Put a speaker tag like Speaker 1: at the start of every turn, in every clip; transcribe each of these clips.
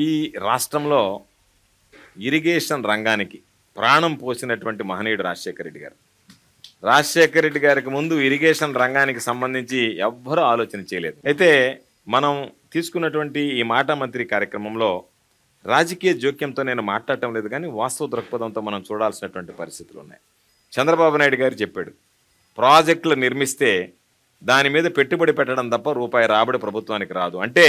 Speaker 1: ఈ రాష్ట్రంలో ఇరిగేషన్ రంగానికి ప్రాణం పోసినటువంటి మహనీయుడు రాజశేఖర రెడ్డి గారు. రాజశేఖర రెడ్డి గారికి ముందు ఇరిగేషన్ రంగానికి సంబంధించి ఎవ్వరూ ఆలోచన చేయలేదు. అయితే మనం తీసుకున్నటువంటి ఈ మాట మంత్రి కార్యక్రమంలో రాజకీయ జోక్యంతో నేను మాట్లాడటం లేదు, కానీ వాస్తవ దృక్పథంతో మనం చూడాల్సినటువంటి పరిస్థితులు ఉన్నాయి. చంద్రబాబు నాయుడు గారు చెప్పాడు, ప్రాజెక్టులు నిర్మిస్తే దాని మీద పెట్టుబడి పెట్టడం తప్ప రూపాయి రాబడి ప్రభుత్వానికి రాదు. అంటే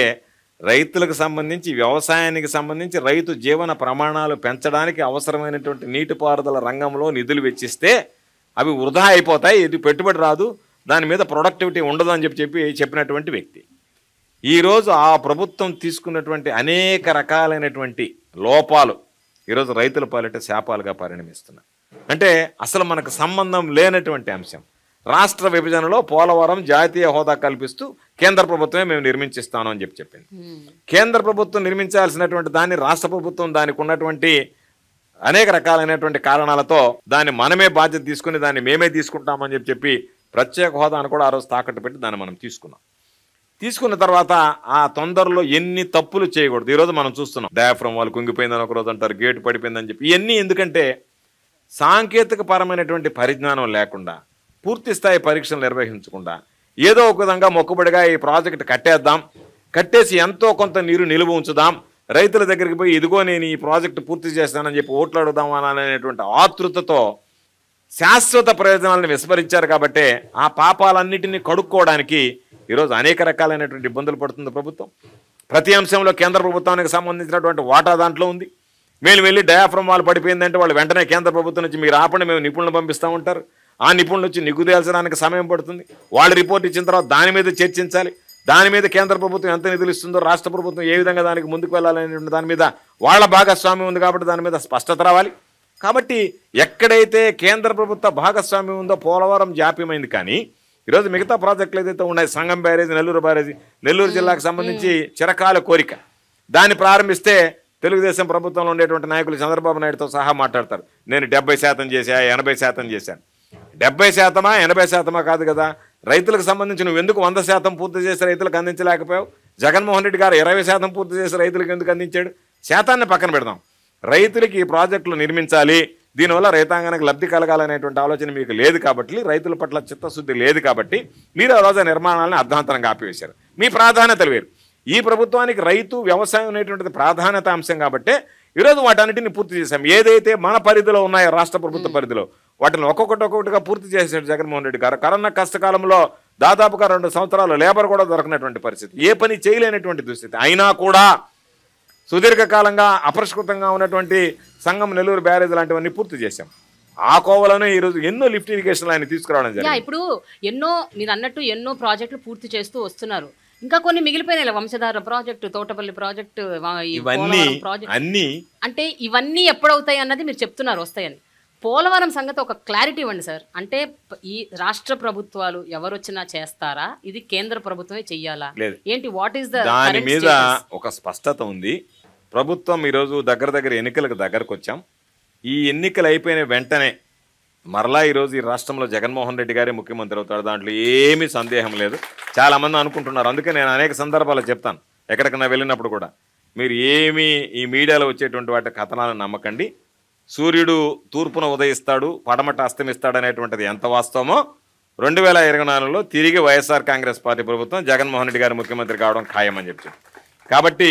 Speaker 1: రైతులకు సంబంధించి, వ్యవసాయానికి సంబంధించి, రైతు జీవన ప్రమాణాలు పెంచడానికి అవసరమైనటువంటి నీటిపారుదల రంగంలో నిధులు వెచ్చిస్తే అవి వృధా అయిపోతాయి, ఇది పెట్టుబడి రాదు, దాని మీద ప్రొడక్టివిటీ ఉండదు అని చెప్పినటువంటి వ్యక్తి. ఈరోజు ఆ ప్రభుత్వం తీసుకున్నటువంటి అనేక రకాలైనటువంటి లోపాలు ఈరోజు రైతుల పాలిట శాపాలుగా పరిణమిస్తున్నాయి. అంటే అసలు మనకు సంబంధం లేనటువంటి అంశం. రాష్ట్ర విభజనలో పోలవరం జాతీయ హోదా కల్పిస్తూ కేంద్ర ప్రభుత్వమే మేము నిర్మించిస్తాను అని చెప్పింది. కేంద్ర ప్రభుత్వం నిర్మించాల్సినటువంటి దాన్ని రాష్ట్ర ప్రభుత్వం దానికి ఉన్నటువంటి అనేక రకాలైనటువంటి కారణాలతో దాన్ని మనమే బాధ్యత తీసుకుని దాన్ని మేమే తీసుకుంటామని చెప్పి ప్రత్యేక హోదాను కూడా ఆ రోజు తాకట్టు పెట్టి దాన్ని మనం తీసుకున్న తర్వాత ఆ తొందరలో ఎన్ని తప్పులు చేయకూడదు ఈరోజు మనం చూస్తున్నాం. డయాఫ్రమ్ వాళ్ళు కుంగిపోయిందని ఒకరోజు అంటారు, గేటు పడిపోయిందని చెప్పి. ఇవన్నీ ఎందుకంటే సాంకేతిక పరమైనటువంటి పరిజ్ఞానం లేకుండా, పూర్తి స్థాయి పరీక్షలు నిర్వహించకుండా, ఏదో ఒక విధంగా మొక్కుబడిగా ఈ ప్రాజెక్టు కట్టేసి ఎంతో కొంత నీరు నిలువ ఉంచుదాం, రైతుల దగ్గరికి పోయి ఇదిగో నేను ఈ ప్రాజెక్టు పూర్తి చేస్తానని చెప్పి ఓట్లు అడుగుదాం అనేటువంటి ఆతృతతో శాశ్వత ప్రయోజనాలను విస్మరించారు. కాబట్టే ఆ పాపాలన్నిటినీ కడుక్కోవడానికి ఈరోజు అనేక రకాలైనటువంటి ఇబ్బందులు పడుతుంది ప్రభుత్వం. ప్రతి అంశంలో కేంద్ర ప్రభుత్వానికి సంబంధించినటువంటి వాటా దాంట్లో ఉంది. మేము వెళ్ళి డయాఫ్రమ్ వాళ్ళు పడిపోయిందంటే వాళ్ళు వెంటనే కేంద్ర ప్రభుత్వం నుంచి మీరు ఆపండి, మేము నిపుణులను పంపిస్తూ ఉంటారు. ఆ నిపుణులు వచ్చి నిగ్గుదేల్చడానికి సమయం పడుతుంది. వాళ్ళు రిపోర్ట్ ఇచ్చిన తర్వాత దాని మీద చర్చించాలి. దాని మీద కేంద్ర ప్రభుత్వం ఎంత నిధులు ఇస్తుందో, రాష్ట్ర ప్రభుత్వం ఏ విధంగా దానికి ముందుకు వెళ్ళాలనేటువంటి దాని మీద వాళ్ళ భాగస్వామ్యం ఉంది కాబట్టి దాని మీద స్పష్టత రావాలి. కాబట్టి ఎక్కడైతే కేంద్ర ప్రభుత్వ భాగస్వామ్యం ఉందో పోలవరం జాప్యమైంది. కానీ ఈరోజు మిగతా ప్రాజెక్టులు ఏదైతే ఉన్నాయి, సంగం బ్యారేజీ, నెల్లూరు బ్యారేజీ, నెల్లూరు జిల్లాకు సంబంధించి చిరకాల కోరిక, దాన్ని ప్రారంభిస్తే తెలుగుదేశం ప్రభుత్వంలో ఉండేటువంటి నాయకులు చంద్రబాబు నాయుడుతో సహా మాట్లాడతారు, నేను 70% చేశా, 80% చేశాను. 70%, 80% కాదు కదా, రైతులకు సంబంధించి నువ్వు ఎందుకు 100% పూర్తి చేసి రైతులకు అందించలేకపోయావు? జగన్మోహన్ రెడ్డి గారు 20% పూర్తి చేసి రైతులకు ఎందుకు అందించాడు? శాతాన్ని పక్కన పెడదాం. రైతులకి ఈ ప్రాజెక్టులు నిర్మించాలి, దీనివల్ల రైతాంగానికి లబ్ధి కలగాలనేటువంటి ఆలోచన మీకు లేదు కాబట్టి, రైతుల పట్ల చిత్తశుద్ధి లేదు కాబట్టి మీరు ఆ రోజు నిర్మాణాలను అర్ధాంతరంగా ఆపివేశారు. మీ ప్రాధాన్యతలు వేరు. ఈ ప్రభుత్వానికి రైతు, వ్యవసాయం అనేటువంటిది ప్రాధాన్యత అంశం కాబట్టి ఈరోజు వాటన్నిటిని పూర్తి చేశాం. ఏదైతే మన పరిధిలో ఉన్నాయో రాష్ట్ర ప్రభుత్వ పరిధిలో వాటిని ఒక్కొక్కటిగా పూర్తి చేశాడు జగన్మోహన్ రెడ్డి గారు. కరోనా కష్టకాలంలో దాదాపుగా 2 సంవత్సరాలు లేబర్ కూడా దొరకనటువంటి పరిస్థితి, ఏ పని చేయలేనటువంటి దుస్థితి. అయినా కూడా సుదీర్ఘకాలంగా అపరిష్కృతంగా ఉన్నటువంటి సంగం, నెల్లూరు బ్యారేజ్ లాంటివన్నీ పూర్తి చేశాం. ఆ కోవలోనే ఈరోజు ఎన్నో లిఫ్ట్ ఇరిగేషన్లు ఆయన తీసుకురావడం జరిగింది.
Speaker 2: ఇప్పుడు మీరు అన్నట్టు ఎన్నో ప్రాజెక్టులు పూర్తి చేస్తూ వస్తున్నారు. ఇంకా కొన్ని మిగిలిపోయినాయి, వంశధార ప్రాజెక్టు, తోటపల్లి ప్రాజెక్టు,
Speaker 1: అన్ని
Speaker 2: అంటే ఇవన్నీ ఎప్పుడవుతాయి అన్నది మీరు చెప్తున్నారు వస్తాయని. పోలవరం సంగతి ఒక క్లారిటీ ఇవ్వండి సార్. అంటే ఈ రాష్ట్ర ప్రభుత్వాలు ఎవరొచ్చినా చేస్తారా, ఇది కేంద్ర ప్రభుత్వమే చెయ్యాలా, ఏంటి, వాట్ ఈస్
Speaker 1: దాని మీద ఒక స్పష్టత ఉంది. ప్రభుత్వం ఈరోజు దగ్గర ఎన్నికలకు దగ్గరకు వచ్చాం. ఈ ఎన్నికలు అయిపోయిన వెంటనే మరలా ఈరోజు ఈ రాష్ట్రంలో జగన్మోహన్ రెడ్డి గారే ముఖ్యమంత్రి అవుతాడు, దాంట్లో ఏమీ సందేహం లేదు. చాలామంది అనుకుంటున్నారు. అందుకే నేను అనేక సందర్భాలు చెప్తాను, ఎక్కడికైనా వెళ్ళినప్పుడు కూడా, మీరు ఏమీ ఈ మీడియాలో వచ్చేటువంటి వాటి కథనాలను నమ్మకండి. సూర్యుడు తూర్పున ఉదయిస్తాడు, పడమట అస్తమిస్తాడు అనేటువంటిది ఎంత వాస్తవమో 2024లో తిరిగి వైఎస్ఆర్ కాంగ్రెస్ పార్టీ ప్రభుత్వం జగన్మోహన్ రెడ్డి గారు ముఖ్యమంత్రి కావడం ఖాయమని చెప్పి. కాబట్టి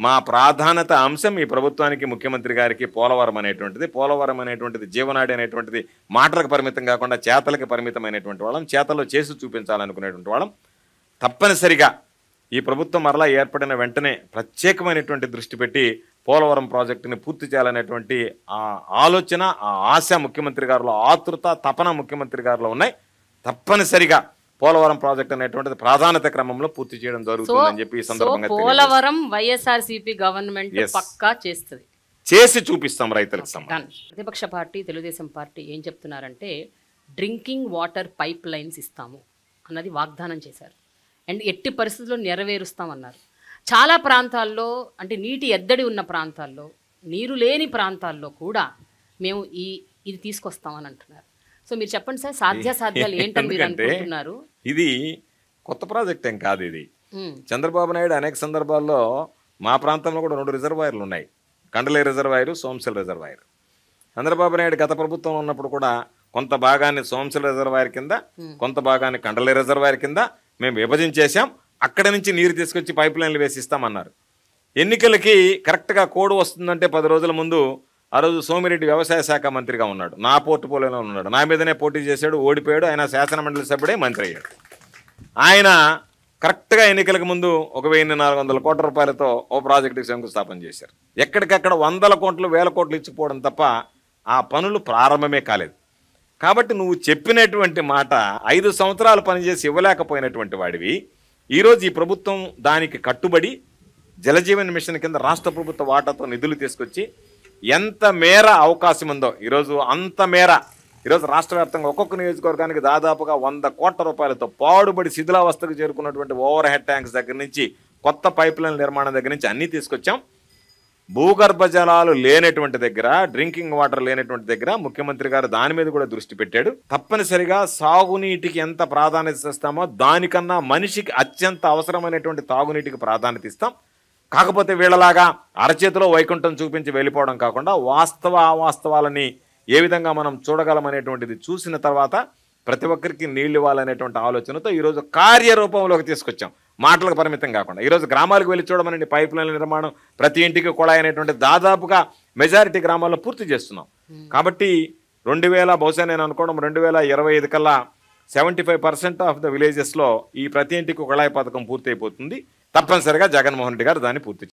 Speaker 1: మా ప్రాధాన్యత అంశం ఈ ప్రభుత్వానికి, ముఖ్యమంత్రి గారికి పోలవరం అనేటువంటిది జీవనాడి అనేటువంటిది మాటలకు పరిమితం కాకుండా చేతలకు పరిమితమైనటువంటి వాళ్ళం, చేతల్లో చేసి చూపించాలనుకునేటువంటి వాళ్ళం. తప్పనిసరిగా ఈ ప్రభుత్వం మరలా ఏర్పడిన వెంటనే ప్రత్యేకమైనటువంటి దృష్టి పెట్టి పోలవరం ప్రాజెక్టుని పూర్తి చేయాలనేటువంటి ఆ ఆలోచన, ఆ ఆశ ముఖ్యమంత్రి గారిలో, ఆతృత, తపన ముఖ్యమంత్రి గారిలో ఉన్నాయి. తప్పనిసరిగా పోలవరం ప్రాజెక్ట్ అనేటువంటిది ప్రాధాన్యత క్రమంలో పూర్తి చేయడం జరుగుతుందని చెప్పి ఈ సందర్భంగా
Speaker 2: పోలవరం వైఎస్ఆర్సీపీ గవర్నమెంట్ పక్కా
Speaker 1: చేసి చూపిస్తాం రైతులకు సంబంధించి.
Speaker 2: ప్రతిపక్ష పార్టీ తెలుగుదేశం పార్టీ ఏం చెప్తున్నారంటే డ్రింకింగ్ వాటర్ పైప్ లైన్స్ ఇస్తాము అన్నది వాగ్దానం చేశారు. అండ్ ఎట్టి పరిస్థితుల్లో నెరవేరుస్తామన్నారు. చాలా ప్రాంతాల్లో, అంటే నీటి ఎద్దడి ఉన్న ప్రాంతాల్లో, నీరు లేని ప్రాంతాల్లో కూడా మేము ఇది తీసుకొస్తామని అంటున్నారు. సో మీరు చెప్పండి సార్, సాధ్యాసాధ్యాలు ఏంటని మీరు అనుకుంటున్నారు?
Speaker 1: ఇది కొత్త ప్రాజెక్ట్ ఏం కాదు. ఇది చంద్రబాబు నాయుడు అనేక సందర్భాల్లో మా ప్రాంతంలో కూడా 2 రిజర్వాయర్లు ఉన్నాయి, కండలే రిజర్వాయరు, సోమశిల రిజర్వాయర్. చంద్రబాబు నాయుడు గత ప్రభుత్వం ఉన్నప్పుడు కూడా కొంత భాగాన్ని సోమశిల రిజర్వాయర్ కింద, కొంత భాగాన్ని కండలే రిజర్వాయర్ కింద మేము విభజించేసాం. అక్కడి నుంచి నీరు తీసుకొచ్చి పైప్ లైన్లు వేసి ఇస్తామన్నారు. ఎన్నికలకి కరెక్ట్గా కోడ్ వస్తుందంటే 10 రోజుల ముందు ఆ రోజు సోమిరెడ్డి వ్యవసాయ శాఖ మంత్రిగా ఉన్నాడు, నా పోర్టుపోలియోలో ఉన్నాడు, నా మీదనే పోటీ చేశాడు, ఓడిపోయాడు. ఆయన శాసనమండలి సభ్యుడే మంత్రి అయ్యాడు. ఆయన కరెక్ట్గా ఎన్నికలకు ముందు 1,400 కోట్ల రూపాయలతో ఓ ప్రాజెక్టుకి శంకుస్థాపన చేశారు. ఎక్కడికక్కడ 100 కోట్లు 1000 కోట్లు ఇచ్చిపోవడం తప్ప ఆ పనులు ప్రారంభమే కాలేదు. కాబట్టి నువ్వు చెప్పినటువంటి మాట 5 సంవత్సరాలు పనిచేసి ఇవ్వలేకపోయినటువంటి వాడివి ఈరోజు ఈ ప్రభుత్వం దానికి కట్టుబడి జలజీవన్ మిషన్ కింద రాష్ట్ర ప్రభుత్వ వాటాతో నిధులు తీసుకొచ్చి ఎంత మేర అవకాశం ఉందో ఈరోజు అంత మేర ఈరోజు రాష్ట్ర వ్యాప్తంగా ఒక్కొక్క నియోజకవర్గానికి దాదాపుగా 100 కోట్ల రూపాయలతో పాడుబడి శిథిలావస్థకు చేరుకున్నటువంటి ఓవర్ హెడ్ ట్యాంక్స్ దగ్గర నుంచి కొత్త పైప్ లైన్ నిర్మాణం దగ్గర నుంచి అన్నీ తీసుకొచ్చాం. భూగర్భ జలాలు లేనటువంటి దగ్గర, డ్రింకింగ్ వాటర్ లేనటువంటి దగ్గర ముఖ్యమంత్రి గారు దాని మీద కూడా దృష్టి పెట్టాడు. తప్పనిసరిగా సాగునీటికి ఎంత ప్రాధాన్యత ఇస్తామో దానికన్నా మనిషికి అత్యంత అవసరమైనటువంటి తాగునీటికి ప్రాధాన్యత ఇస్తాం. కాకపోతే వీళ్ళలాగా అరచేతిలో వైకుంఠం చూపించి వెళ్ళిపోవడం కాకుండా అవాస్తవాలని ఏ విధంగా మనం చూడగలమనేటువంటిది చూసిన తర్వాత ప్రతి ఒక్కరికి నీళ్ళు ఇవ్వాలనేటువంటి ఆలోచనతో ఈరోజు కార్యరూపంలోకి తీసుకొచ్చాం, మాటలకు పరిమితం కాకుండా. ఈరోజు గ్రామాలకు వెళ్ళి చూడమనండి, పైప్ లైన్ల నిర్మాణం ప్రతి ఇంటికి కుళాయి అనేటువంటి దాదాపుగా మెజారిటీ గ్రామాల్లో పూర్తి చేస్తున్నాం. కాబట్టి 2000 బహుశా నేను అనుకోవడం 2025 కల్లా 75% ఆఫ్ ద విలేజెస్లో ఈ ప్రతి ఇంటికి కుళాయి పథకం పూర్తి అయిపోతుంది. తప్పనిసరిగా జగన్మోహన్ రెడ్డి గారు దాన్ని పూర్తి